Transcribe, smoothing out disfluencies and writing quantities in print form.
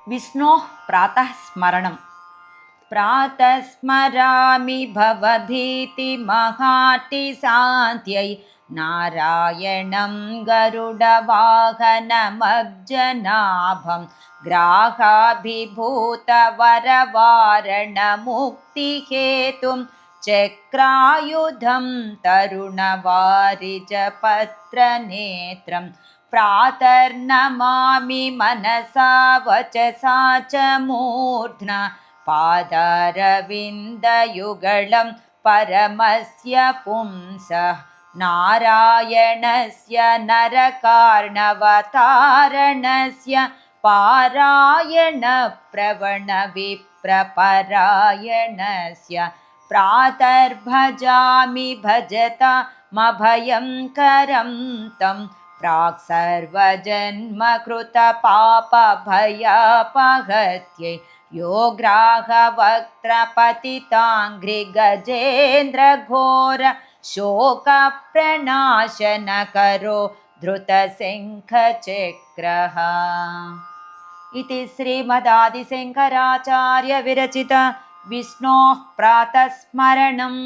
विष्णोः प्रातः स्मरणं। प्रातः स्मरामि भवभीतिमहातिशान्त्यै नारायणं गरुडवाहनमब्जनाभं ग्राहाभिभूतवरवारणमुक्तिहेतुं चक्रायुधं तरुणवारिजपत्रनेत्रं प्रातर्नमामि मनसा वचसा च मूर्ध्ना पादारविन्दयुगलं परमस्य पुंसः नारायणस्य नरकार्णवतारणस्य पारायणप्रवणविप्रपरायणस्य प्रातर्भजामि भजतामभयङ्करं तं प्राक् सर्वजन्मकृतपापभयापहत्यै योग्राहवक्त्रपतिताङ्घ्रिगजेन्द्रघोर शोकप्रणाशनकरो धृतशङ्खचक्रः। इति श्रीमदादिशङ्कराचार्यविरचित विष्णोः प्रातस्मरणम्।